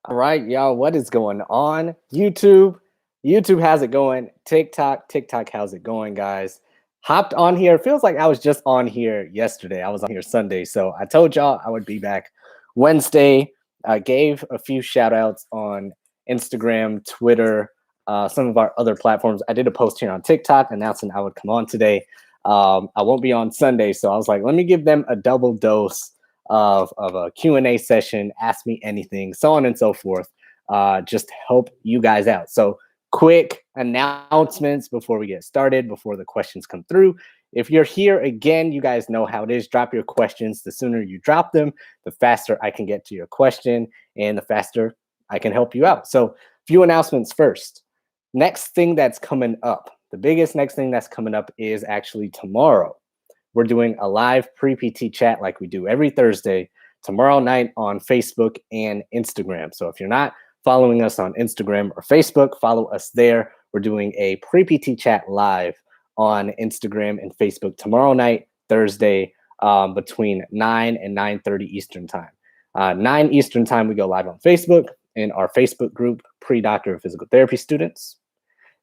All right, y'all, what is going on? YouTube, how's it going? TikTok, how's it going, guys? Hopped on here. It feels like I was just on here yesterday. I was on here Sunday. So I told y'all I would be back Wednesday. I gave a few shout outs on Instagram, Twitter, some of our other platforms. I did a post here on TikTok announcing I would come on today. I won't be on Sunday. So I was like, let me give them a double dose of a Q&A session, ask me anything, so on and so forth, just help you guys out. So quick announcements before we get started, before the questions come through. If you're here again, you guys know how it is. Drop your questions. The sooner you drop them, the faster I can get to your question and the faster I can help you out. So few announcements first. Next thing that's coming up, the biggest next thing that's coming up is actually tomorrow. We're doing a live pre-PT chat like we do every Thursday, tomorrow night on Facebook and Instagram. So if you're not following us on Instagram or Facebook, follow us there. We're doing a pre-PT chat live on Instagram and Facebook tomorrow night, Thursday, between 9 and 9:30 Eastern time. 9 Eastern time, we go live on Facebook in our Facebook group, Pre-Doctor of Physical Therapy Students.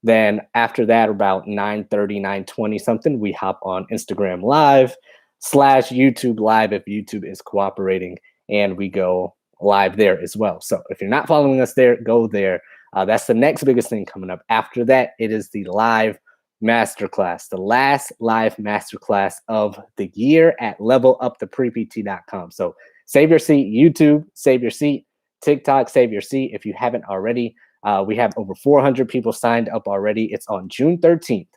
Then after that, about 9:30, 9:20 something, we hop on Instagram Live / YouTube Live if YouTube is cooperating, and we go live there as well. So if you're not following us there, go there. That's the next biggest thing coming up. After that, it is the live masterclass, the last live masterclass of the year at leveluptheprept.com. So save your seat, YouTube, save your seat, TikTok, save your seat if you haven't already. We have over 400 people signed up already. It's on June 13th,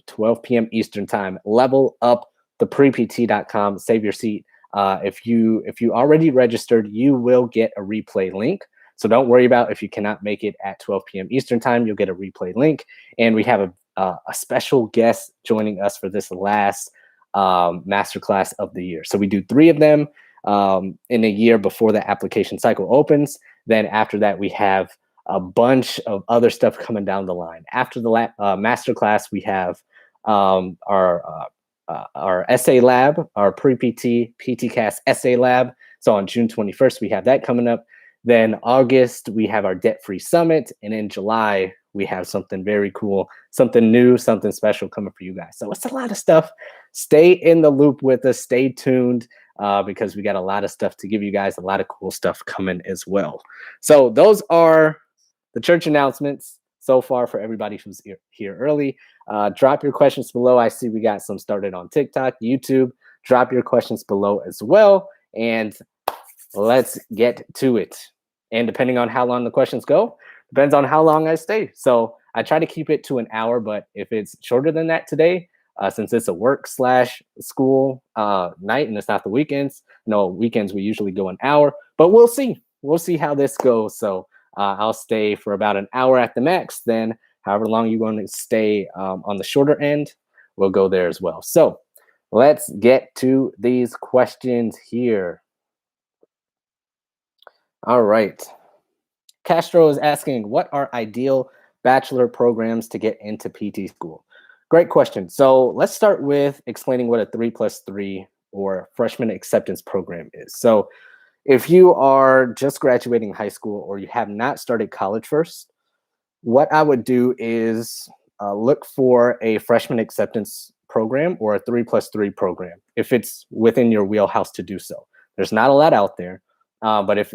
12 p.m. Eastern time. Leveluptheprept.com. Save your seat. If you already registered, you will get a replay link. So don't worry about if you cannot make it at 12 p.m. Eastern time. You'll get a replay link. And we have a special guest joining us for this last masterclass of the year. So we do 3 of them in a year before the application cycle opens. Then after that, we have a bunch of other stuff coming down the line. After the masterclass, we have our essay lab, our pre-PT, PTCast essay lab. So on June 21st, we have that coming up. Then August, we have our debt-free summit. And in July, we have something very cool, something new, something special coming for you guys. So it's a lot of stuff. Stay in the loop with us. Stay tuned. Because we got a lot of stuff to give you guys, a lot of cool stuff coming as well. So those are the church announcements so far for everybody who's here early. Drop your questions below. I see we got some started on TikTok, YouTube. Drop your questions below as well. And let's get to it. And depending on how long the questions go, depends on how long I stay. So I try to keep it to an hour, but if it's shorter than that today, since it's a work / school night and it's not the weekends. No, weekends we usually go an hour, but we'll see. We'll see how this goes. So I'll stay for about an hour at the max. Then however long you want to stay on the shorter end, we'll go there as well. So let's get to these questions here. All right. Castro is asking, what are ideal bachelor programs to get into PT school? Great question. So let's start with explaining what a 3+3 or freshman acceptance program is. So if you are just graduating high school or you have not started college first, what I would do is look for a freshman acceptance program or a 3+3 program if it's within your wheelhouse to do so. There's not a lot out there. But if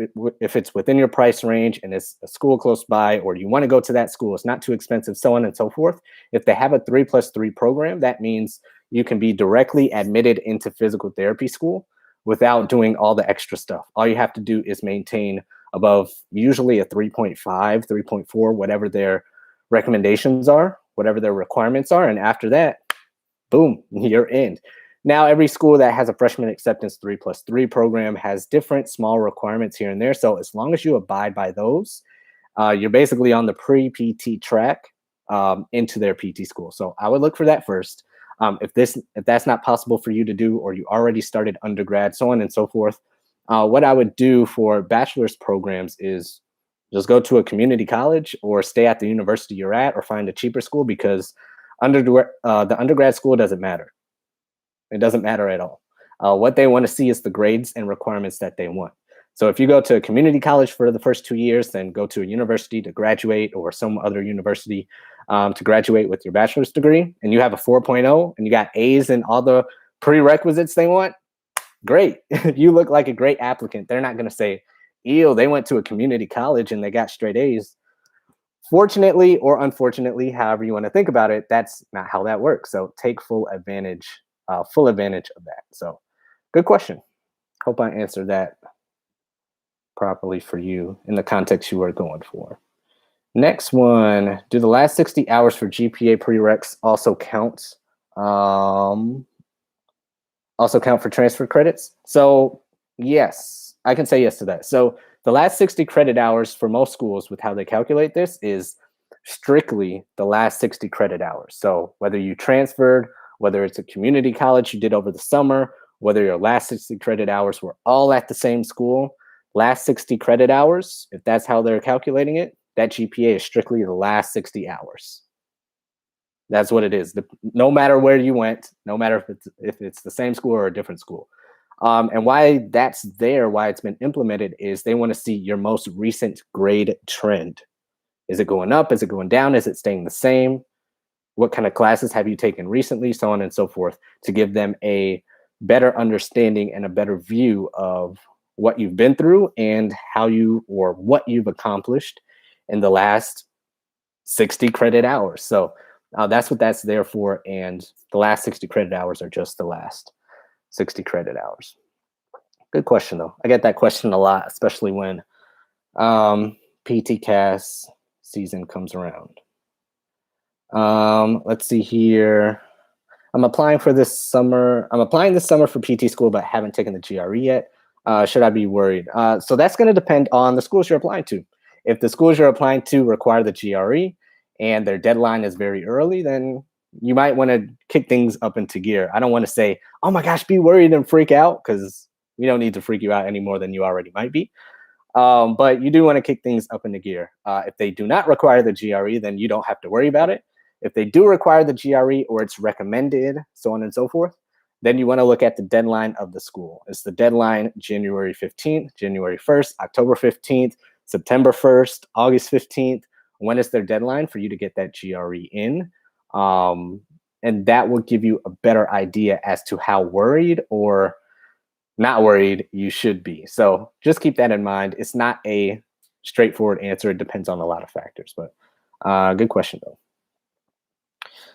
it's within your price range and it's a school close by, or you want to go to that school, it's not too expensive, so on and so forth. If they have a 3+3 program, that means you can be directly admitted into physical therapy school without doing all the extra stuff. All you have to do is maintain above usually a 3.5, 3.4, whatever their recommendations are, whatever their requirements are. And after that, boom, you're in. Now, every school that has a freshman acceptance 3+3 program has different small requirements here and there. So as long as you abide by those, you're basically on the pre-PT track into their PT school. So I would look for that first. If that's not possible for you to do, or you already started undergrad, so on and so forth, what I would do for bachelor's programs is just go to a community college or stay at the university you're at, or find a cheaper school, because the undergrad school doesn't matter. It doesn't matter at all. What they want to see is the grades and requirements that they want. So if you go to a community college for the first 2 years, then go to a university to graduate, or some other university to graduate with your bachelor's degree, and you have a 4.0 and you got A's and all the prerequisites they want, great. You look like a great applicant. They're not going to say, ew, they went to a community college and they got straight A's. Fortunately or unfortunately, however you want to think about it, that's not how that works. So take full advantage of that. So good question. Hope I answered that properly for you in the context you were going for. Next one, do the last 60 hours for GPA prereqs also count? Also count for transfer credits? So yes, I can say yes to that. So the last 60 credit hours for most schools with how they calculate this is strictly the last 60 credit hours. So whether you transferred, whether it's a community college you did over the summer, whether your last 60 credit hours were all at the same school, last 60 credit hours, if that's how they're calculating it, that GPA is strictly the last 60 hours. That's what it is. No matter where you went, no matter if it's the same school or a different school. And why that's there, why it's been implemented, is they want to see your most recent grade trend. Is it going up? Is it going down? Is it staying the same? What kind of classes have you taken recently? So on and so forth, to give them a better understanding and a better view of what you've been through and how you, or what you've accomplished in the last 60 credit hours. So that's what that's there for. And the last 60 credit hours are just the last 60 credit hours. Good question, though. I get that question a lot, especially when PTCAS season comes around. Let's see here. I'm applying this summer for PT school, but haven't taken the GRE yet. Should I be worried? So that's going to depend on the schools you're applying to. If the schools you're applying to require the GRE and their deadline is very early, then you might want to kick things up into gear. I don't want to say, oh my gosh, be worried and freak out, because we don't need to freak you out any more than you already might be. But you do want to kick things up into gear. If they do not require the GRE, then you don't have to worry about it. If they do require the GRE, or it's recommended, so on and so forth, then you want to look at the deadline of the school. Is the deadline January 15th, January 1st, October 15th, September 1st, August 15th? When is their deadline for you to get that GRE in? And that will give you a better idea as to how worried or not worried you should be. So just keep that in mind. It's not a straightforward answer. It depends on a lot of factors, but good question though.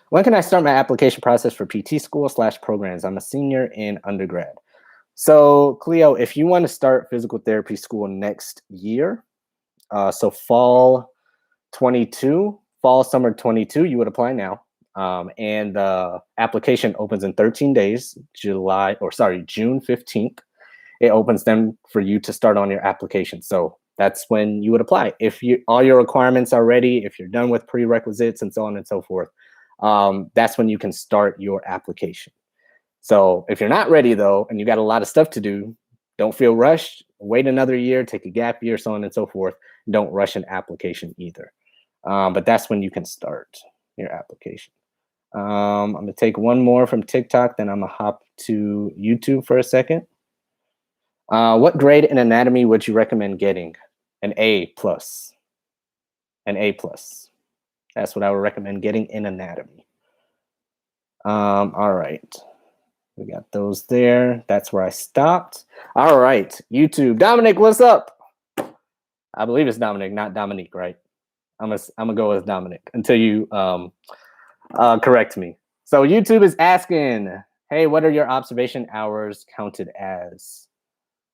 When can I start my application process for PT school / programs? I'm a senior in undergrad. So Cleo, if you want to start physical therapy school next year, so fall 22, fall, summer 22, you would apply now. And the application opens in 13 days, June 15th. It opens them for you to start on your application. So that's when you would apply. If all your requirements are ready, if you're done with prerequisites and so on and so forth, that's when you can start your application. So if you're not ready though, and you got a lot of stuff to do, don't feel rushed. Wait another year, take a gap year, so on and so forth. Don't rush an application either. But that's when you can start your application. I'm going to take one more from TikTok, then I'm going to hop to YouTube for a second. What grade in anatomy would you recommend getting? An A+. An A+. That's what I would recommend getting in anatomy. All right. We got those there. That's where I stopped. All right, YouTube. Dominic, what's up? I believe it's Dominic, not Dominique, right? I'm gonna go with Dominic until you correct me. So YouTube is asking, hey, what are your observation hours counted as?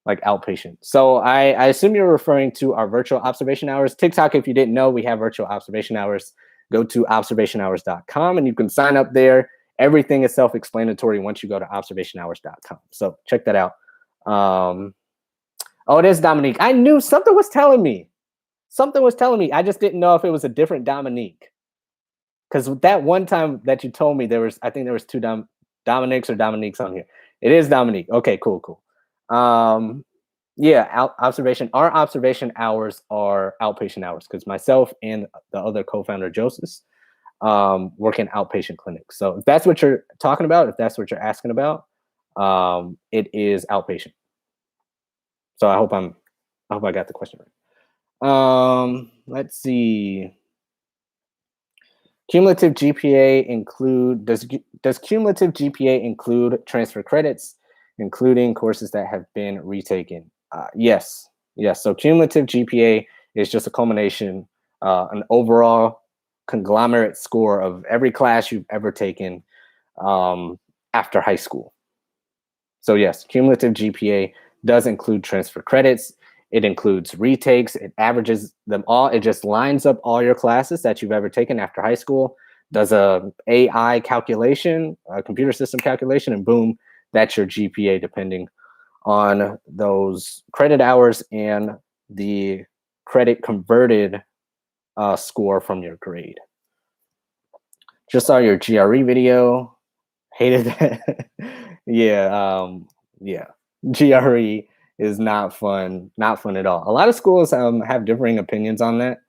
Like outpatient. So I assume you're referring to our virtual observation hours. TikTok, if you didn't know, we have virtual observation hours. Go to observationhours.com and you can sign up there. Everything is self-explanatory once you go to observationhours.com. So check that out. Oh, it is Dominique. I knew something was telling me. Something was telling me. I just didn't know if it was a different Dominique. Because that one time that you told me, I think there was two Dominiques or Dominiques on here. It is Dominique. Okay, cool. Yeah, our observation hours are outpatient hours, because myself and the other co-founder, Joseph, work in outpatient clinics. So if that's what you're talking about, if that's what you're asking about, it is outpatient. So I hope I'm I hope I got the question right. Let's see. Cumulative GPA include does cumulative GPA include transfer credits, including courses that have been retaken? Yes, yes. So cumulative GPA is just a culmination, an overall conglomerate score of every class you've ever taken after high school. So yes, cumulative GPA does include transfer credits. It includes retakes. It averages them all. It just lines up all your classes that you've ever taken after high school, does a AI calculation, a computer system calculation, and boom, that's your GPA depending on those credit hours and the credit converted score from your grade. Just saw your GRE video. Hated that. Yeah. GRE is not fun at all. A lot of schools have differing opinions on that.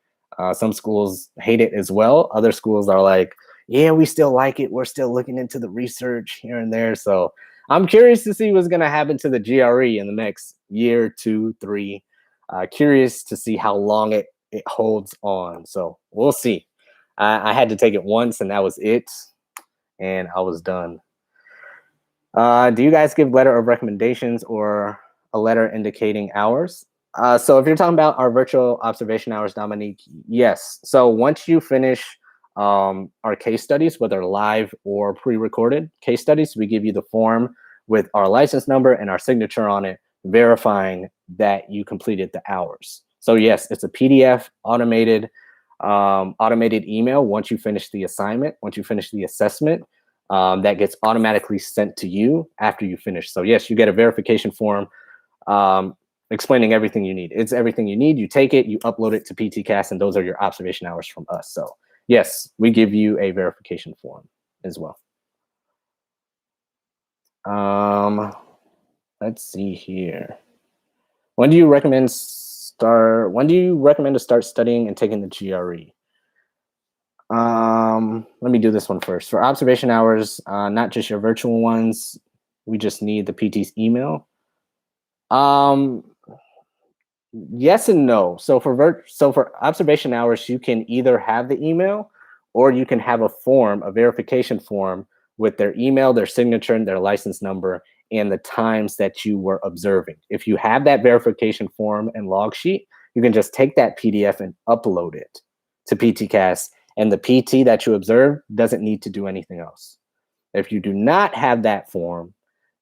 Some schools hate it as well. Other schools are like, yeah, we still like it. We're still looking into the research here and there. So I'm curious to see what's going to happen to the GRE in the next year, 2, 3. Curious to see how long it holds on. So we'll see. I had to take it once and that was it. And I was done. Do you guys give letter of recommendations or a letter indicating hours? So if you're talking about our virtual observation hours, Dominique, yes. So once you finish our case studies, whether live or pre-recorded case studies, we give you the form with our license number and our signature on it, verifying that you completed the hours. So yes, it's a PDF automated email once you finish the assignment, once you finish the assessment. That gets automatically sent to you after you finish. So yes, you get a verification form explaining everything you need. It's everything you need. You take it, you upload it to PTCast, and those are your observation hours from us. So yes, we give you a verification form as well. Let's see here. When do you recommend to start studying and taking the GRE? Let me do this one first. For observation hours, not just your virtual ones, we just need the PT's email. Yes and no. So for observation hours, you can either have the email or you can have a form, a verification form with their email, their signature, and their license number, and the times that you were observing. If you have that verification form and log sheet, you can just take that PDF and upload it to PTCast, and the PT that you observe doesn't need to do anything else. If you do not have that form,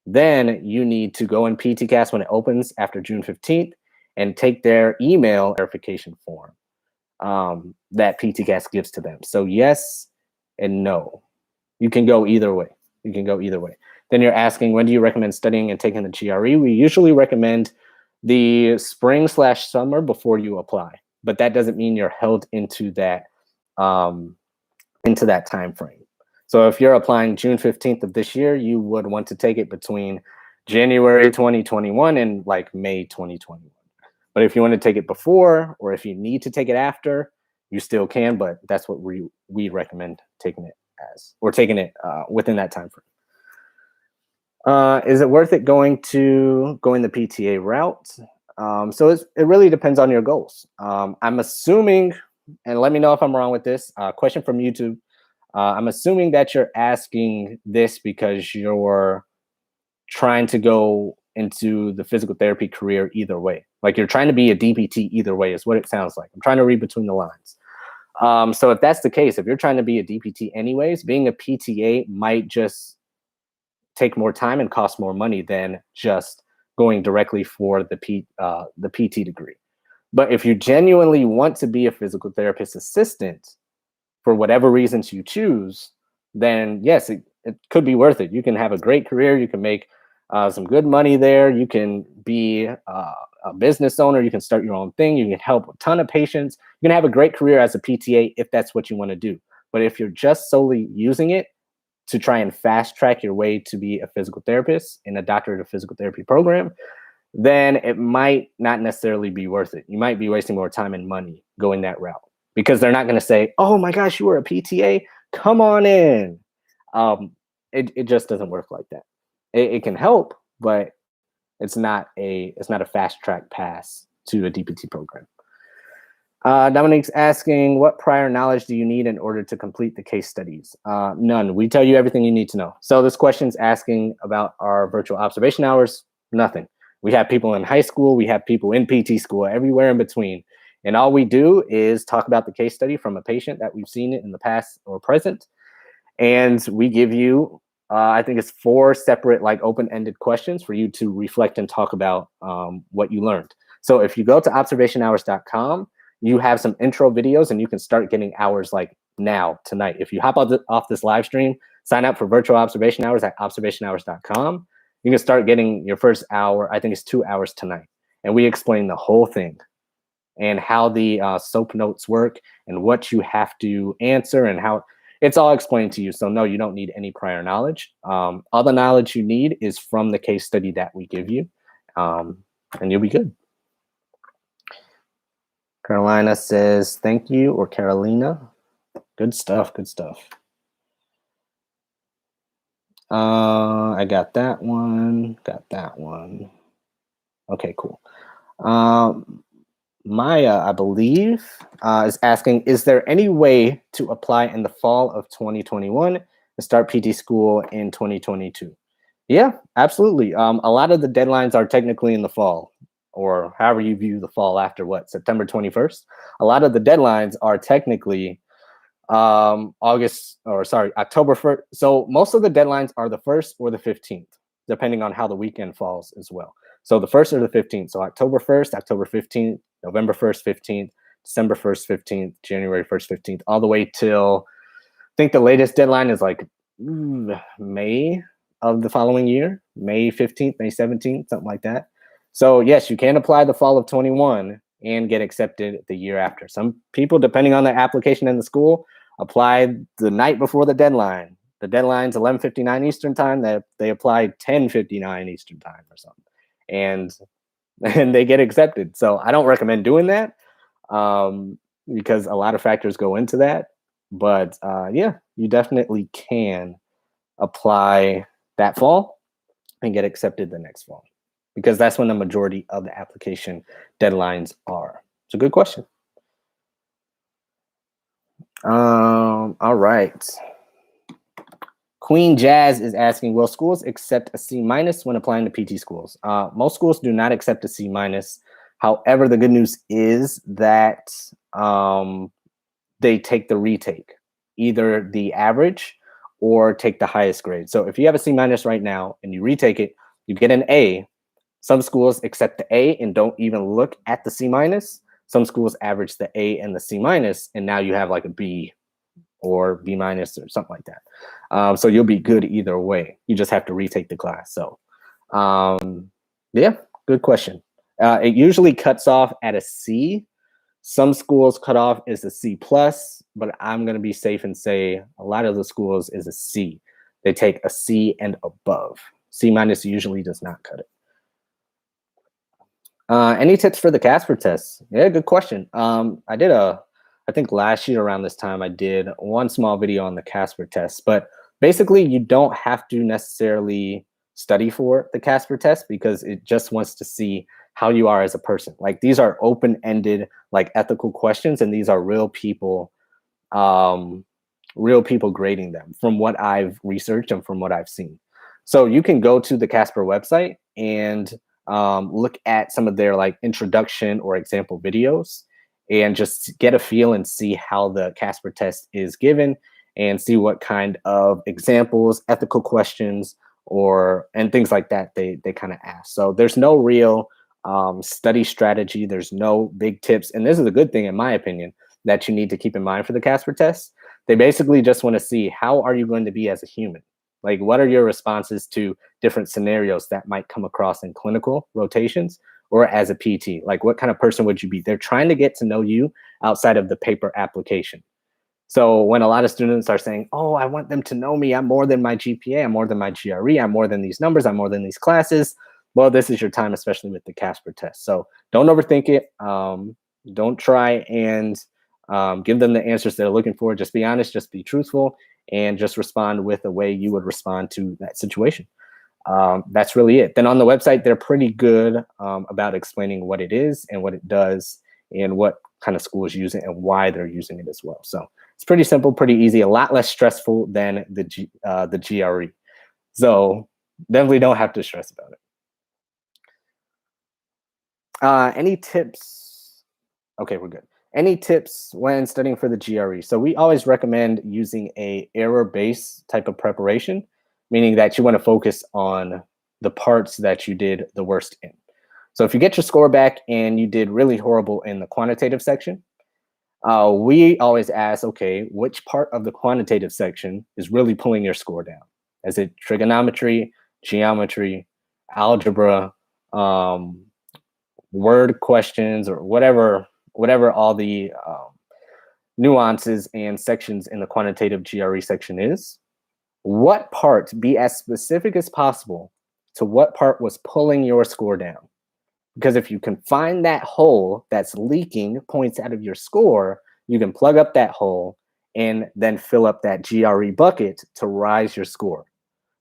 then you need to go in PTCast when it opens after June 15th and take their email verification form that PTCast gives to them. So yes and no. You can go either way. Then you're asking, when do you recommend studying and taking the GRE? We usually recommend the spring/summer before you apply, but that doesn't mean you're held into that time frame. So if you're applying June 15th of this year, you would want to take it between January 2021 and like May 2021. But if you want to take it before, or if you need to take it after, you still can, but that's what we recommend taking it as, or taking it within that time frame. Is it worth it going the PTA route? So it really depends on your goals. I'm assuming, and let me know if I'm wrong with this, question from YouTube. I'm assuming that you're asking this because you're trying to go into the physical therapy career either way. Like you're trying to be a DPT either way is what it sounds like. I'm trying to read between the lines. So if that's the case, if you're trying to be a DPT anyways, being a PTA might just take more time and cost more money than just going directly for the PT degree. But if you genuinely want to be a physical therapist assistant for whatever reasons you choose, then yes, it could be worth it. You can have a great career. You can make some good money there. You can be a business owner. You can start your own thing. You can help a ton of patients. You can have a great career as a PTA if that's what you want to do. But if you're just solely using it to try and fast track your way to be a physical therapist in a doctorate of physical therapy program, then it might not necessarily be worth it. You might be wasting more time and money going that route because they're not going to say, oh my gosh, you were a PTA, come on in. It just doesn't work like that. It can help, but it's not a fast track pass to a DPT program. Dominique's asking, what prior knowledge do you need in order to complete the case studies? None. We tell you everything you need to know. So this question's asking about our virtual observation hours. Nothing. We have people in high school. We have people in PT school, everywhere in between. And all we do is talk about the case study from a patient that we've seen in the past or present. And we give you, I think it's 4 separate like open-ended questions for you to reflect and talk about what you learned. So if you go to observationhours.com, you have some intro videos and you can start getting hours like now, tonight. If you hop off this live stream, sign up for virtual observation hours at observationhours.com. You can start getting your first hour, I think it's 2 hours tonight. And we explain the whole thing and how the SOAP notes work and what you have to answer and how it's all explained to you. So no, you don't need any prior knowledge. All the knowledge you need is from the case study that we give you, and you'll be good. Carolina says, thank you, or Carolina. Good stuff, good stuff. I got that one, Okay, cool. Maya, I believe, is asking, is there any way to apply in the fall of 2021 and start PT school in 2022? Yeah, absolutely. A lot of the deadlines are technically in the fall, or however you view the fall after what, September 21st? A lot of the deadlines are technically October 1st. So most of the deadlines are the 1st or the 15th, depending on how the weekend falls as well. So the 1st or the 15th. So October 1st, October 15th, November 1st, 15th, December 1st, 15th, January 1st, 15th, all the way till, I think the latest deadline is like May of the following year, May 15th, May 17th, something like that. So yes, you can apply the fall of 21 and get accepted the year after. Some people, depending on their application in the school, applied the night before the deadline. The deadline's 11:59 Eastern time. They applied 10:59 Eastern time or something, and they get accepted. So I don't recommend doing that because a lot of factors go into that. But yeah, you definitely can apply that fall and get accepted the next fall, because that's when the majority of the application deadlines are. It's a good question. All right. Queen Jazz is asking, will schools accept a C- when applying to PT schools? Most schools do not accept a C-. However, the good news is that they take the retake, either the average or take the highest grade. So if you have a C- right now and you retake it, you get an A. Some schools accept the A and don't even look at the C-. Some schools average the A and the C-, and now you have like a B or B- or something like that. So you'll be good either way. You just have to retake the class. So yeah, good question. It usually cuts off at a C. Some schools cut off as a C+, but I'm going to be safe and say a lot of the schools is a C. They take a C and above. C- usually does not cut it. Any tips for the Casper test? Yeah, good question. I think last year around this time, I did one small video on the Casper test, but basically you don't have to necessarily study for the Casper test because it just wants to see how you are as a person. Like, these are open-ended, like, ethical questions, and these are real people grading them from what I've researched and from what I've seen. So you can go to the Casper website and look at some of their like introduction or example videos and just get a feel and see how the Casper test is given and see what kind of examples, ethical questions, and things like that they kind of ask. So there's no real study strategy. There's no big tips. And this is a good thing, in my opinion, that you need to keep in mind for the Casper test. They basically just want to see, how are you going to be as a human? Like, what are your responses to different scenarios that might come across in clinical rotations or as a PT? Like, what kind of person would you be? They're trying to get to know you outside of the paper application. So when a lot of students are saying, oh, I want them to know me, I'm more than my GPA, I'm more than my GRE, I'm more than these numbers, I'm more than these classes. Well, this is your time, especially with the Casper test. So don't overthink it. Don't try and give them the answers they're looking for. Just be honest, just be truthful, and just respond with a way you would respond to that situation. That's really it. Then on the website, they're pretty good about explaining what it is and what it does and what kind of schools use it and why they're using it as well. So it's pretty simple, pretty easy, a lot less stressful than the GRE. So definitely don't have to stress about it. Any tips? Okay, we're good. Any tips when studying for the GRE? So we always recommend using a error-based type of preparation, meaning that you want to focus on the parts that you did the worst in. So if you get your score back and you did really horrible in the quantitative section, we always ask, okay, which part of the quantitative section is really pulling your score down? Is it trigonometry, geometry, algebra, word questions, or whatever all the nuances and sections in the quantitative GRE section is? What part, be as specific as possible to what part was pulling your score down. Because if you can find that hole that's leaking points out of your score, you can plug up that hole and then fill up that GRE bucket to rise your score.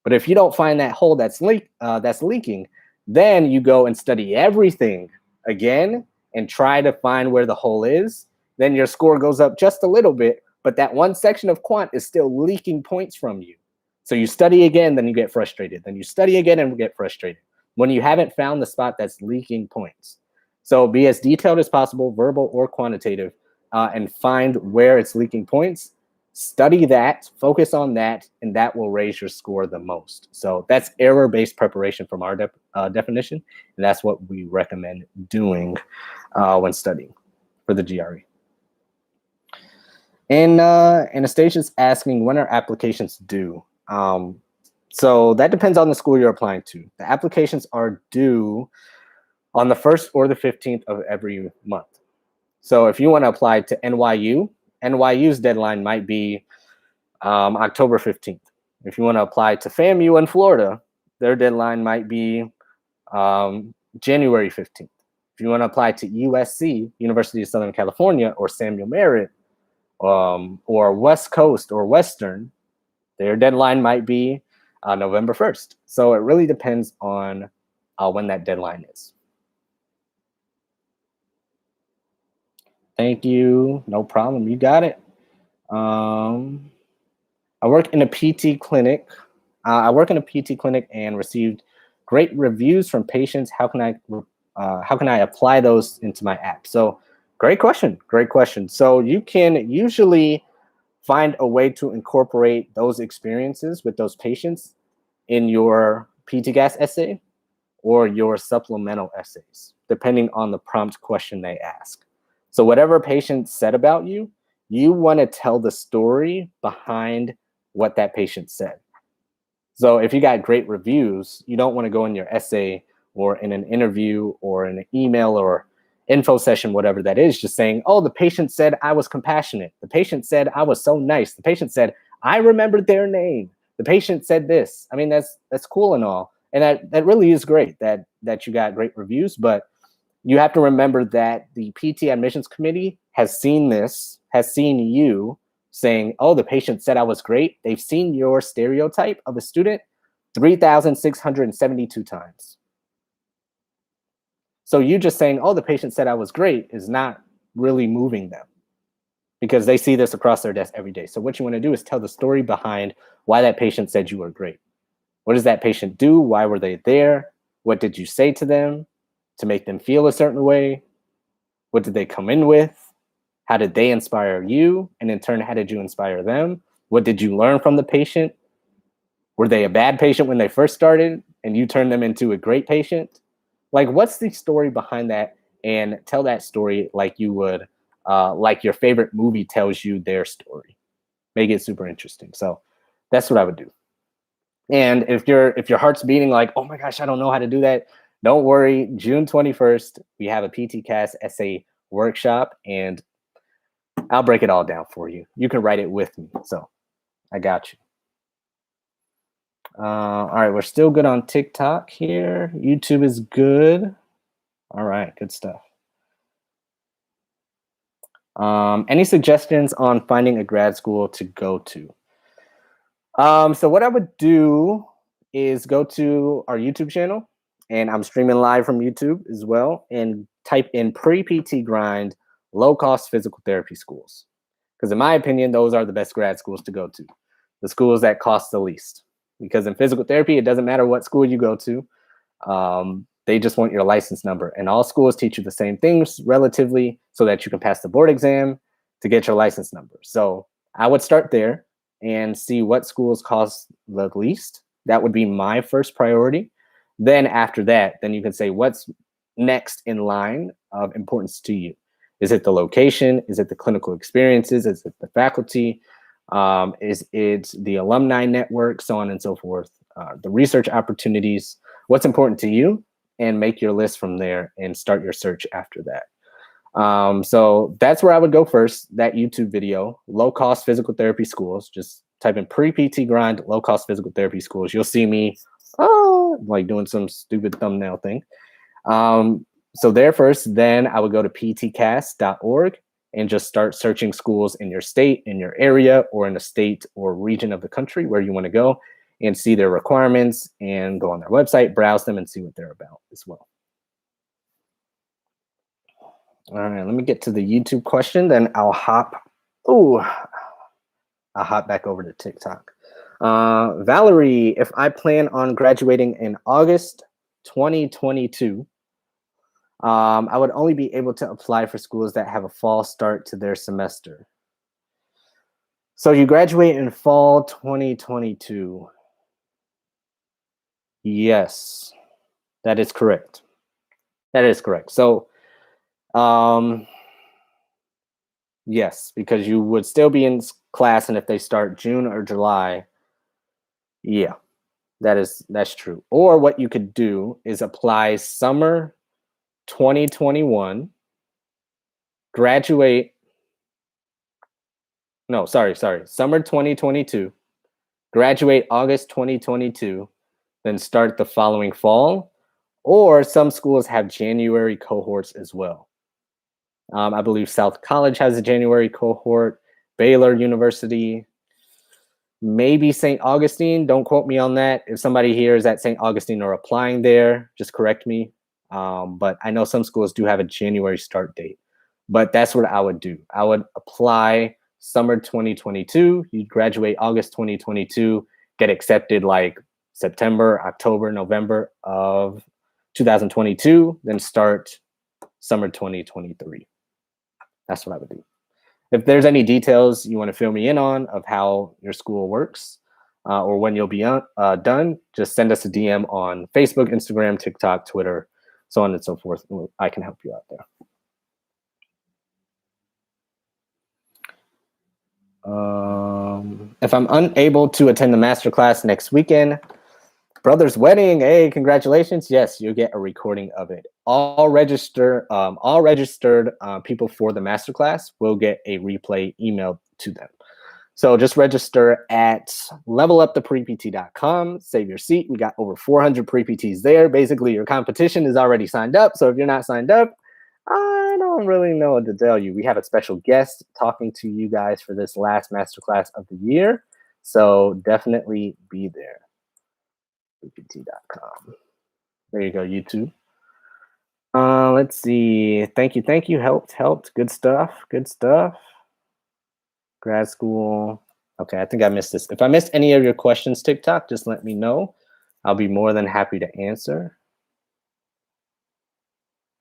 But if you don't find that hole that's leaking, then you go and study everything again and try to find where the hole is. Then your score goes up just a little bit, but that one section of quant is still leaking points from you. So you study again, then you get frustrated. Then you study again and get frustrated when you haven't found the spot that's leaking points. So be as detailed as possible, verbal or quantitative, and find where it's leaking points. Study that, focus on that, and that will raise your score the most. So that's error-based preparation from our definition, and that's what we recommend doing when studying for the GRE. And Anastasia is asking, when are applications due? So that depends on the school you're applying to. The applications are due on the 1st or the 15th of every month. So if you want to apply to NYU, NYU's deadline might be October 15th. If you want to apply to FAMU in Florida, their deadline might be January 15th. If you want to apply to USC, University of Southern California, or Samuel Merritt, or West Coast or Western, their deadline might be November 1st. So it really depends on when that deadline is. Thank you. No problem. You got it. I work in a PT clinic. I work in a PT clinic and received great reviews from patients. How can I apply those into my app? So great question. Great question. So you can usually find a way to incorporate those experiences with those patients in your PTGAS essay or your supplemental essays, depending on the prompt question they ask. So whatever a patient said about you, you want to tell the story behind what that patient said. So if you got great reviews, you don't want to go in your essay or in an interview or in an email or info session, whatever that is, just saying, oh, the patient said I was compassionate. The patient said I was so nice. The patient said I remembered their name. The patient said this. I mean, that's cool and all. And that really is great that you got great reviews, but you have to remember that the PT admissions committee has seen this, has seen you saying, oh, the patient said I was great. They've seen your stereotype of a student 3,672 times. So you just saying, oh, the patient said I was great is not really moving them because they see this across their desk every day. So what you want to do is tell the story behind why that patient said you were great. What does that patient do? Why were they there? What did you say to them to make them feel a certain way? What did they come in with? How did they inspire you? And in turn, how did you inspire them? What did you learn from the patient? Were they a bad patient when they first started and you turned them into a great patient? Like, what's the story behind that? And tell that story like you would, like your favorite movie tells you their story. Make it super interesting. So that's what I would do. And if your heart's beating like, oh my gosh, I don't know how to do that, don't worry. June 21st, we have a PTCAS essay workshop, and I'll break it all down for you. You can write it with me. So I got you. All right, we're still good on TikTok here. YouTube is good. All right, good stuff. Any suggestions on finding a grad school to go to? So what I would do is go to our YouTube channel, and I'm streaming live from YouTube as well, and type in pre-PT grind, low-cost physical therapy schools. Because in my opinion, those are the best grad schools to go to, the schools that cost the least. Because in physical therapy, it doesn't matter what school you go to. They just want your license number. And all schools teach you the same things relatively so that you can pass the board exam to get your license number. So I would start there and see what schools cost the least. That would be my first priority. Then after that, then you can say what's next in line of importance to you. Is it the location? Is it the clinical experiences? Is it the faculty? Is it the alumni network? So on and so forth. The research opportunities, what's important to you, and make your list from there and start your search after that. So that's where I would go first, that YouTube video, low-cost physical therapy schools. Just type in pre-PT grind, low-cost physical therapy schools. You'll see me like doing some stupid thumbnail thing. So there first, then I would go to ptcast.org and just start searching schools in your state, in your area, or in a state or region of the country where you want to go, and see their requirements and go on their website, browse them, and see what they're about as well. All right, let me get to the YouTube question, then I'll hop back over to TikTok. Valerie, if I plan on graduating in August 2022, I would only be able to apply for schools that have a fall start to their semester. So you graduate in fall 2022. Yes, that is correct. That is correct. So, yes, because you would still be in class, and if they start June or July, yeah, that's true. Or what you could do is apply summer 2021, graduate. No, sorry, summer 2022, graduate August 2022, then start the following fall. Or some schools have January cohorts as well. I believe South College has a January cohort, Baylor University, maybe St. Augustine. Don't quote me on that. If somebody here is at St. Augustine or applying there, just correct me. But I know some schools do have a January start date. But that's what I would do. I would apply summer 2022. You graduate August 2022, get accepted like September, October, November of 2022, then start summer 2023. That's what I would do. If there's any details you want to fill me in on of how your school works or when you'll be done, just send us a DM on Facebook, Instagram, TikTok, Twitter, so on and so forth. I can help you out there. If I'm unable to attend the masterclass next weekend, brother's wedding, hey, congratulations. Yes, you'll get a recording of it. All registered people for the masterclass will get a replay emailed to them. So just register at leveluptheprept.com, save your seat. We got over 400 pre-PTs there. Basically, your competition is already signed up. So if you're not signed up, I don't really know what to tell you. We have a special guest talking to you guys for this last masterclass of the year. So definitely be there. DPT.com. There you go, YouTube. Let's see. Thank you. Helped. Good stuff. Grad school. Okay, I think I missed this. If I missed any of your questions, TikTok, just let me know. I'll be more than happy to answer.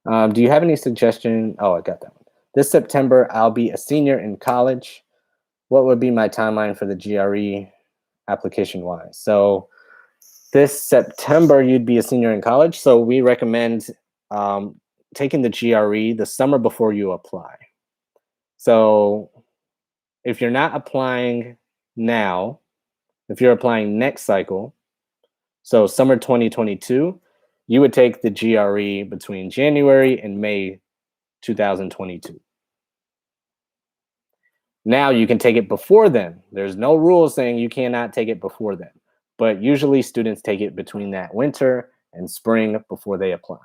Do you have any suggestion? Oh, I got that one. This September, I'll be a senior in college. What would be my timeline for the GRE application-wise? So this September, you'd be a senior in college. So we recommend taking the GRE the summer before you apply. So if you're not applying now, if you're applying next cycle, so summer 2022, you would take the GRE between January and May 2022. Now you can take it before then. There's no rule saying you cannot take it before then, but usually students take it between that winter and spring before they apply.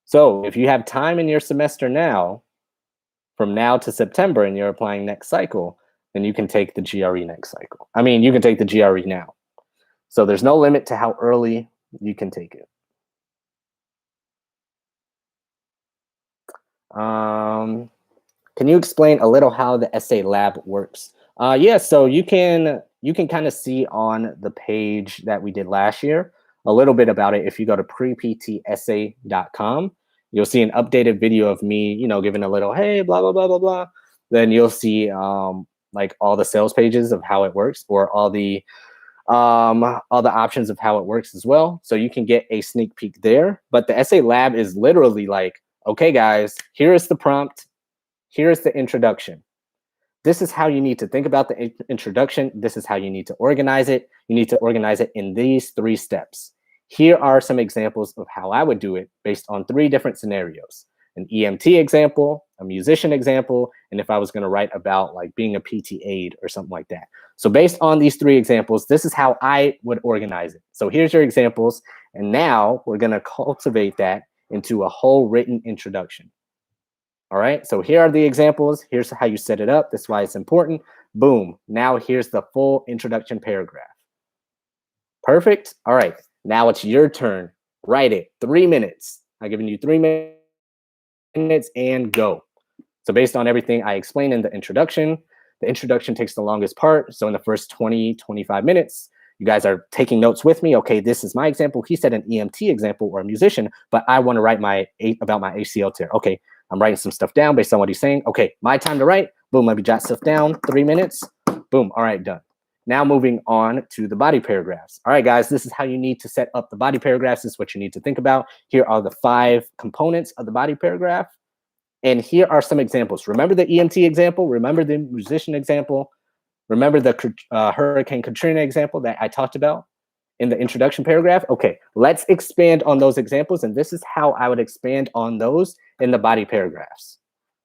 So if you have time in your semester now, from now to September, and you're applying next cycle, then you can take the GRE next cycle. I mean, you can take the GRE now. So there's no limit to how early you can take it. Can you explain a little how the essay lab works? Yeah, so you can kind of see on the page that we did last year a little bit about it. If you go to preptessay.com, you'll see an updated video of me, giving a little, hey, blah, blah, blah, blah, blah. Then you'll see like all the sales pages of how it works, or all the options of how it works as well. So you can get a sneak peek there. But the essay lab is literally like, okay, guys, here is the prompt. Here is the introduction. This is how you need to think about the introduction. This is how you need to organize it. You need to organize it in these 3 steps. Here are some examples of how I would do it based on 3 different scenarios: an EMT example, a musician example, and if I was going to write about like being a PT aide or something like that. So based on these 3 examples, this is how I would organize it. So here's your examples. And now we're going to cultivate that into a whole written introduction. All right, so here are the examples. Here's how you set it up. That's why it's important. Boom. Now here's the full introduction paragraph. Perfect. All right, now it's your turn. Write it. 3 minutes. I've given you 3 minutes and go. So based on everything I explained in the introduction takes the longest part. So in the first 20, 25 minutes, you guys are taking notes with me. Okay, this is my example. He said an EMT example or a musician, but I want to write about my ACL tear. Okay, I'm writing some stuff down based on what he's saying. Okay, my time to write. Boom, let me jot stuff down. 3 minutes. Boom, all right, done. Now moving on to the body paragraphs. All right, guys, this is how you need to set up the body paragraphs. This is what you need to think about. Here are the 5 components of the body paragraph. And here are some examples. Remember the EMT example? Remember the musician example? Remember the Hurricane Katrina example that I talked about in the introduction paragraph? Okay, let's expand on those examples. And this is how I would expand on those in the body paragraphs.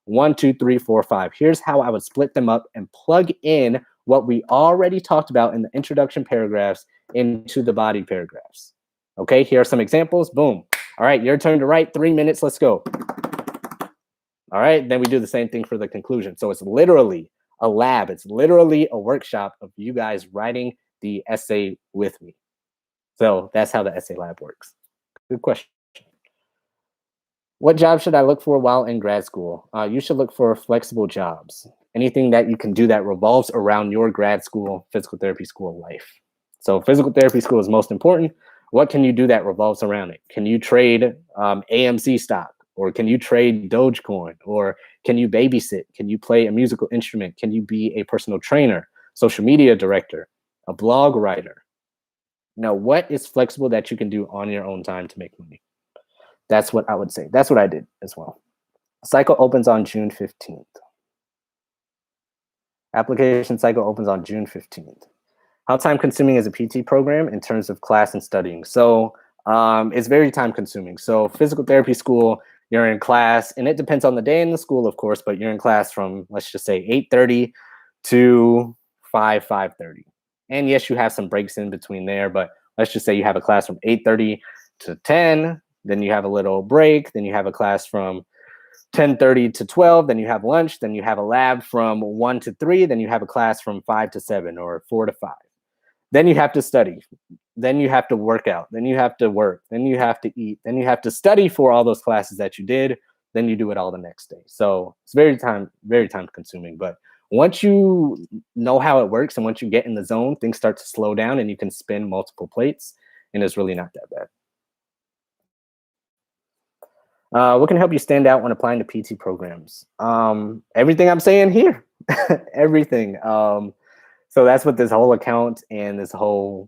1, 2, 3, 4, 5. Here's how I would split them up and plug in what we already talked about in the introduction paragraphs into the body paragraphs. Okay, here are some examples. Boom. All right, your turn to write. 3 minutes. Let's go. All right, then we do the same thing for the conclusion. So it's literally a lab. It's literally a workshop of you guys writing the essay with me. So that's how the essay lab works. Good question. What job should I look for while in grad school? You should look for flexible jobs. Anything that you can do that revolves around your grad school, physical therapy school life. So physical therapy school is most important. What can you do that revolves around it? Can you trade AMC stock? Or can you trade Dogecoin? Or can you babysit? Can you play a musical instrument? Can you be a personal trainer, social media director, a blog writer? Now, what is flexible that you can do on your own time to make money? That's what I would say. That's what I did as well. Cycle opens on June 15th. Application cycle opens on June 15th. How time consuming is a PT program in terms of class and studying? So it's very time consuming. So physical therapy school, you're in class, and it depends on the day in the school, of course, but you're in class from, let's just say, 8:30 to 5:30. And yes, you have some breaks in between there, but let's just say you have a class from 8:30 to 10, then you have a little break, then you have a class from 10:30 to 12, then you have lunch, then you have a lab from 1 to 3, then you have a class from 5 to 7 or 4 to 5. Then you have to study. Then you have to work out. Then you have to work. Then you have to eat. Then you have to study for all those classes that you did. Then you do it all the next day. So it's very time consuming. But once you know how it works and once you get in the zone, things start to slow down and you can spin multiple plates, and it's really not that bad. What can help you stand out when applying to PT programs? Everything I'm saying here, everything. So that's what this whole account and this whole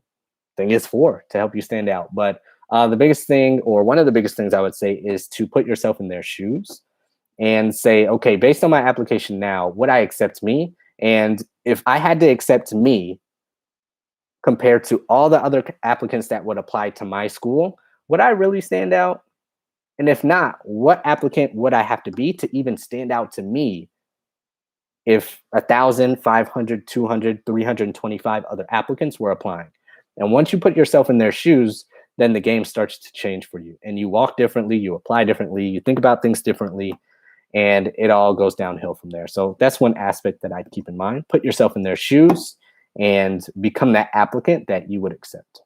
thing is for, to help you stand out. But the biggest thing, or one of the biggest things I would say, is to put yourself in their shoes and say, okay, based on my application now, would I accept me? And if I had to accept me compared to all the other applicants that would apply to my school, would I really stand out? And if not, what applicant would I have to be to even stand out to me if 1,000, 500, 200, 325 other applicants were applying? And once you put yourself in their shoes, then the game starts to change for you. And you walk differently, you apply differently, you think about things differently, and it all goes downhill from there. So that's one aspect that I'd keep in mind. Put yourself in their shoes and become that applicant that you would accept.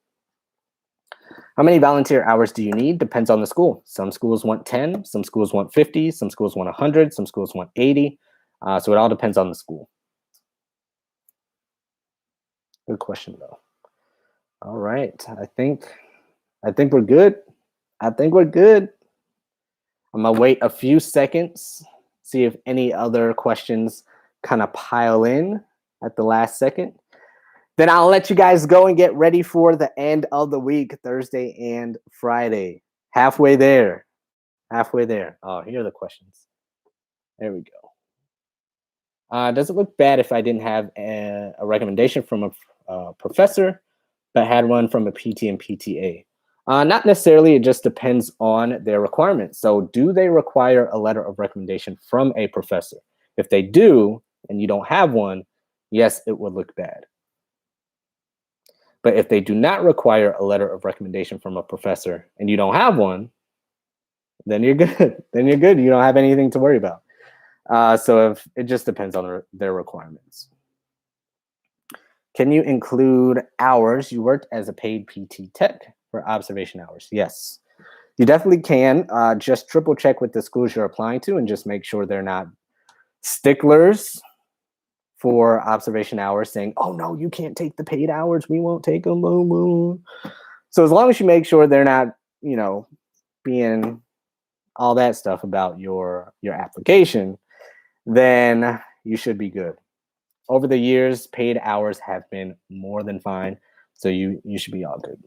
How many volunteer hours do you need? Depends on the school. Some schools want 10, some schools want 50, some schools want 100, some schools want 80. So it all depends on the school. Good question though. All right, I think we're good. I think we're good. I'm gonna wait a few seconds, see if any other questions kind of pile in at the last second. Then I'll let you guys go and get ready for the end of the week, Thursday and Friday. Halfway there. Halfway there. Oh, here are the questions. There we go. Does it look bad if I didn't have a recommendation from a professor, but had one from a PT and PTA? Not necessarily. It just depends on their requirements. So do they require a letter of recommendation from a professor? If they do, and you don't have one, yes, it would look bad. But if they do not require a letter of recommendation from a professor and you don't have one, then you're good. Then you're good. You don't have anything to worry about. So if it just depends on their requirements. Can you include hours you worked as a paid PT tech for observation hours? Yes, you definitely can. Just triple check with the schools you're applying to and just make sure they're not sticklers for observation hours saying, oh no, you can't take the paid hours. We won't take them. Boom, boom. So as long as you make sure they're not, being all that stuff about your application, then you should be good. Over the years, paid hours have been more than fine. So you should be all good.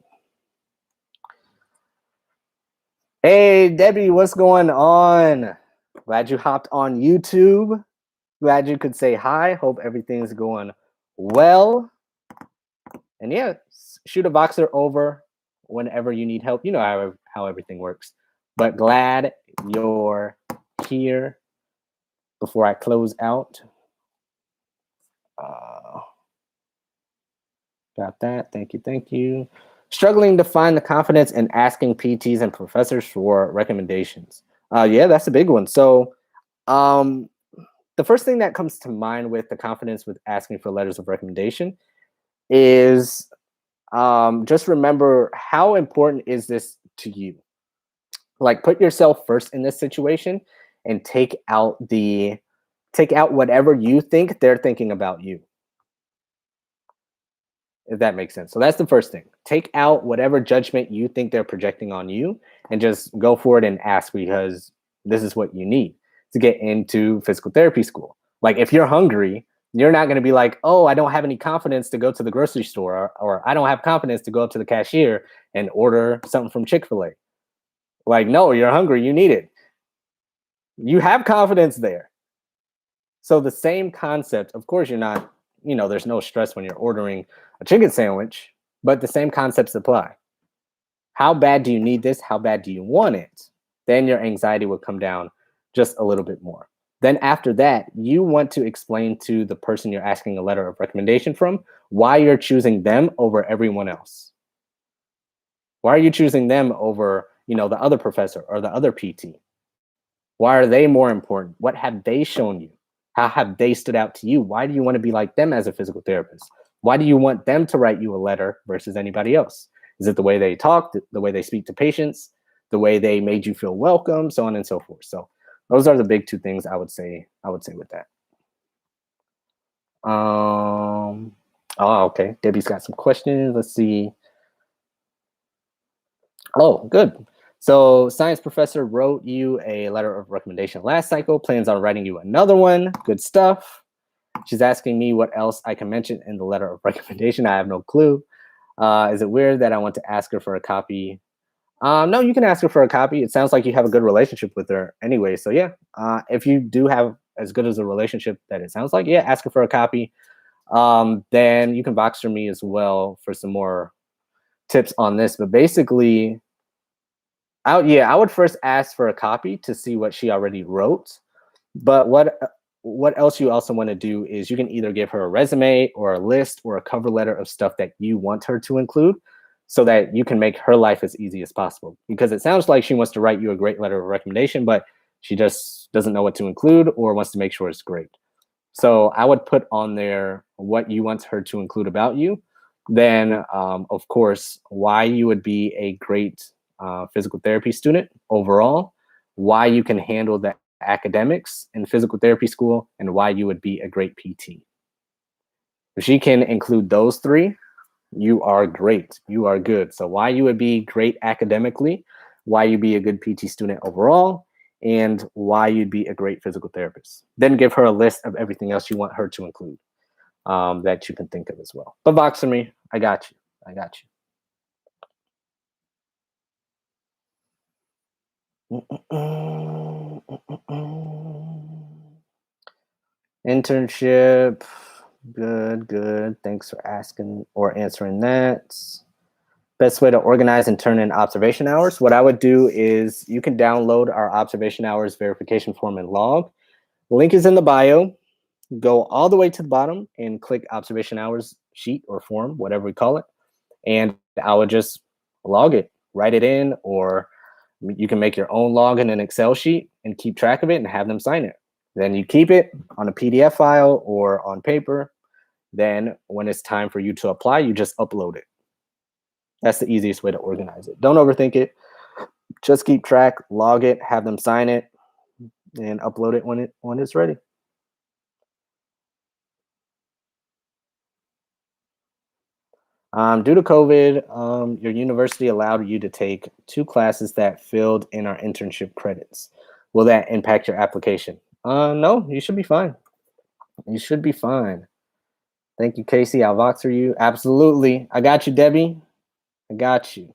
Hey, Debbie, what's going on? Glad you hopped on YouTube. Glad you could say hi. Hope everything's going well. And yeah, shoot a Voxer over whenever you need help. You know how everything works. But glad you're here. Before I close out. Got that. Thank you. Struggling to find the confidence in asking PTs and professors for recommendations. Yeah, that's a big one. So the first thing that comes to mind with the confidence with asking for letters of recommendation is just remember, how important is this to you? Like, put yourself first in this situation and take out whatever you think they're thinking about you. If that makes sense. So that's the first thing. Take out whatever judgment you think they're projecting on you and just go for it and ask, because this is what you need to get into physical therapy school. Like, if you're hungry, you're not going to be like, oh, I don't have any confidence to go to the grocery store, or I don't have confidence to go up to the cashier and order something from Chick-fil-A. Like, no, you're hungry. You need it. You have confidence there. So the same concept, of course, you're not, there's no stress when you're ordering a chicken sandwich, but the same concepts apply. How bad do you need this? How bad do you want it? Then your anxiety will come down just a little bit more. Then after that, you want to explain to the person you're asking a letter of recommendation from why you're choosing them over everyone else. Why are you choosing them over, the other professor or the other PT? Why are they more important? What have they shown you? How have they stood out to you? Why do you want to be like them as a physical therapist? Why do you want them to write you a letter versus anybody else? Is it the way they talk, the way they speak to patients, the way they made you feel welcome, so on and so forth? So those are the big two things I would say with that. Okay. Debbie's got some questions. Let's see. Oh, good. So science professor wrote you a letter of recommendation last cycle, plans on writing you another one. Good stuff. She's asking me what else I can mention in the letter of recommendation. I have no clue. Is it weird that I want to ask her for a copy? No, you can ask her for a copy. It sounds like you have a good relationship with her anyway. So yeah, if you do have as good as a relationship that it sounds like, yeah, ask her for a copy. Then you can Voxer me as well for some more tips on this. But basically, I would first ask for a copy to see what she already wrote. But what else you also want to do is you can either give her a resume or a list or a cover letter of stuff that you want her to include, so that you can make her life as easy as possible. Because it sounds like she wants to write you a great letter of recommendation, but she just doesn't know what to include or wants to make sure it's great. So I would put on there what you want her to include about you, Then, of course, why you would be a great physical therapy student overall, why you can handle the academics in physical therapy school, and why you would be a great PT. If she can include those three, you are great. You are good. So why you would be great academically, why you'd be a good PT student overall, and why you'd be a great physical therapist. Then give her a list of everything else you want her to include that you can think of as well. But Vox for me, I got you. I got you. Internship. Good, good. Thanks for asking or answering that. Best way to organize and turn in observation hours. What I would do is you can download our observation hours verification form and log. Link is in the bio. Go all the way to the bottom and click observation hours sheet or form, whatever we call it. And I would just log it, write it in, or you can make your own log in an Excel sheet and keep track of it and have them sign it. Then you keep it on a PDF file or on paper. Then when it's time for you to apply, you just upload it. That's the easiest way to organize it. Don't overthink it. Just keep track, log it, have them sign it, and upload it when it's ready. Due to COVID, your university allowed you to take 2 classes that filled in our internship credits. Will that impact your application? No, you should be fine. You should be fine. Thank you, Casey. I'll Voxer you. Absolutely. I got you, Debbie. I got you.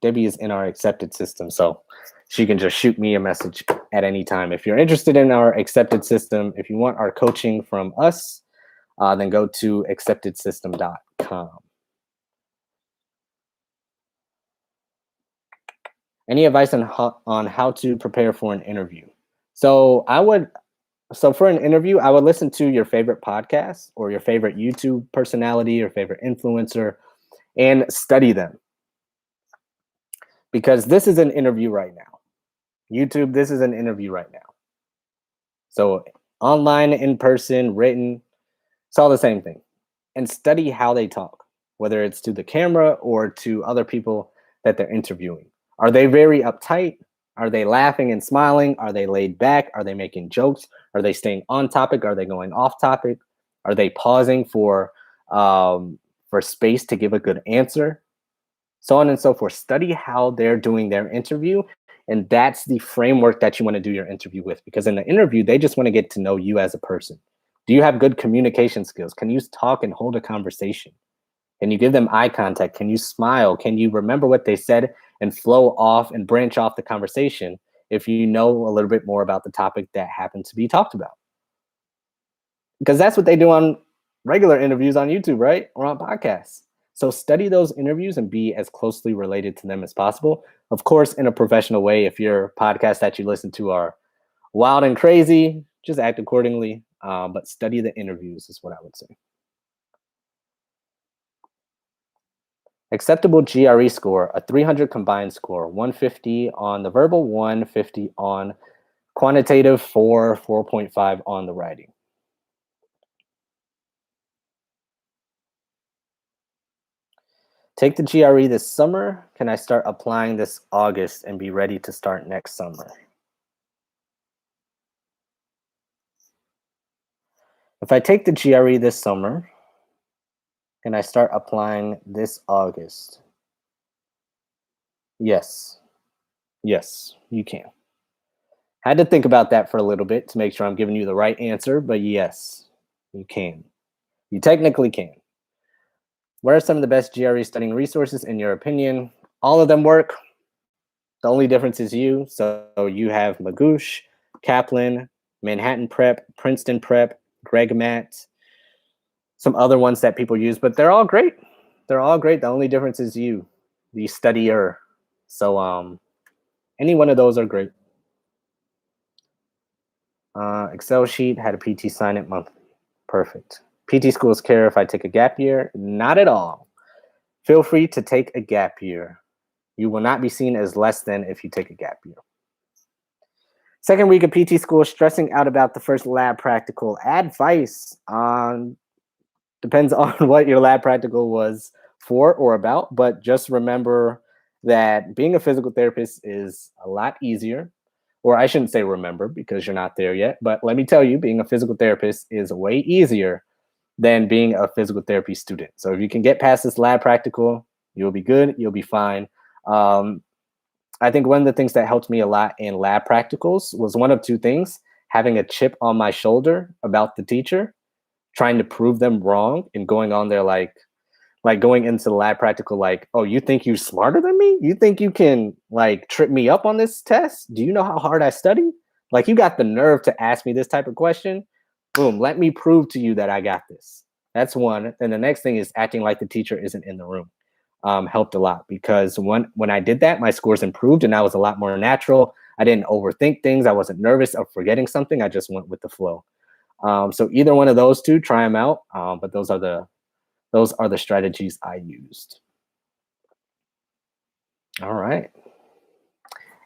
Debbie is in our accepted system, so she can just shoot me a message at any time. If you're interested in our accepted system, if you want our coaching from us, then go to acceptedsystem.com. Any advice on how to prepare for an interview? So for an interview, I would listen to your favorite podcast or your favorite YouTube personality or favorite influencer and study them. Because this is an interview right now. YouTube, this is an interview right now. So online, in person, written, it's all the same thing. And study how they talk, whether it's to the camera or to other people that they're interviewing. Are they very uptight? Are they laughing and smiling? Are they laid back? Are they making jokes? Are they staying on topic? Are they going off topic? Are they pausing for space to give a good answer? So on and so forth. Study how they're doing their interview. And that's the framework that you want to do your interview with. Because in the interview, they just want to get to know you as a person. Do you have good communication skills? Can you talk and hold a conversation? Can you give them eye contact? Can you smile? Can you remember what they said and flow off and branch off the conversation if you know a little bit more about the topic that happened to be talked about? Because that's what they do on regular interviews on YouTube, right? Or on podcasts. So study those interviews and be as closely related to them as possible. Of course, in a professional way. If your podcasts that you listen to are wild and crazy, just act accordingly. But study the interviews is what I would say. Acceptable GRE score, a 300 combined score, 150 on the verbal, 150 on quantitative, 4.5 on the writing. Take the GRE this summer. Can I start applying this August and be ready to start next summer? If I take the GRE this summer, can I start applying this August? Yes. Yes, you can. Had to think about that for a little bit to make sure I'm giving you the right answer, but yes, you can. You technically can. What are some of the best GRE studying resources in your opinion? All of them work. The only difference is you. So you have Magoosh, Kaplan, Manhattan Prep, Princeton Prep, Greg Matt, some other ones that people use, but they're all great. They're all great. The only difference is you, the studier. So any one of those are great. Excel sheet, had a PT sign it monthly. Perfect. PT schools care if I take a gap year? Not at all. Feel free to take a gap year. You will not be seen as less than if you take a gap year. Second week of PT school, stressing out about the first lab practical. Advice on Depends on what your lab practical was for or about, but just remember that being a physical therapist is a lot easier. Or I shouldn't say remember because you're not there yet, but let me tell you, being a physical therapist is way easier than being a physical therapy student. So if you can get past this lab practical, you'll be good, you'll be fine. I think one of the things that helped me a lot in lab practicals was one of two things: having a chip on my shoulder about the teacher, trying to prove them wrong, and going on there like going into the lab practical like, oh, you think you're smarter than me? You think you can like trip me up on this test? Do you know how hard I study? Like, you got the nerve to ask me this type of question? Boom, let me prove to you that I got this. That's one. And the next thing is acting like the teacher isn't in the room. Helped a lot because when I did that, my scores improved and I was a lot more natural. I didn't overthink things. I wasn't nervous of forgetting something. I just went with the flow. So either one of those two, try them out. But those are the strategies I used. All right.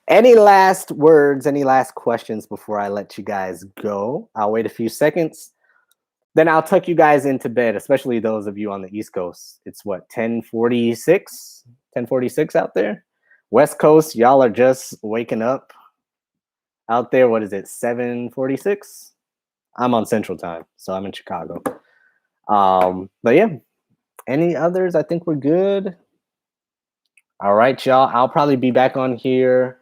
Any last words, any last questions before I let you guys go? I'll wait a few seconds. Then I'll tuck you guys into bed, especially those of you on the East Coast. It's what, 10:46? 10:46 out there? West Coast, y'all are just waking up. Out there, what is it, 7:46? I'm on Central Time, so I'm in Chicago. But yeah, any others? I think we're good. All right, y'all. I'll probably be back on here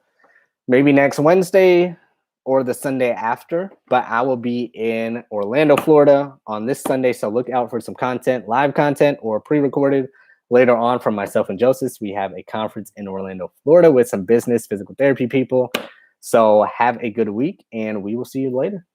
maybe next Wednesday or the Sunday after, but I will be in Orlando, Florida on this Sunday. So look out for some content, live content or pre-recorded later on from myself and Joseph. We have a conference in Orlando, Florida with some business physical therapy people. So have a good week and we will see you later.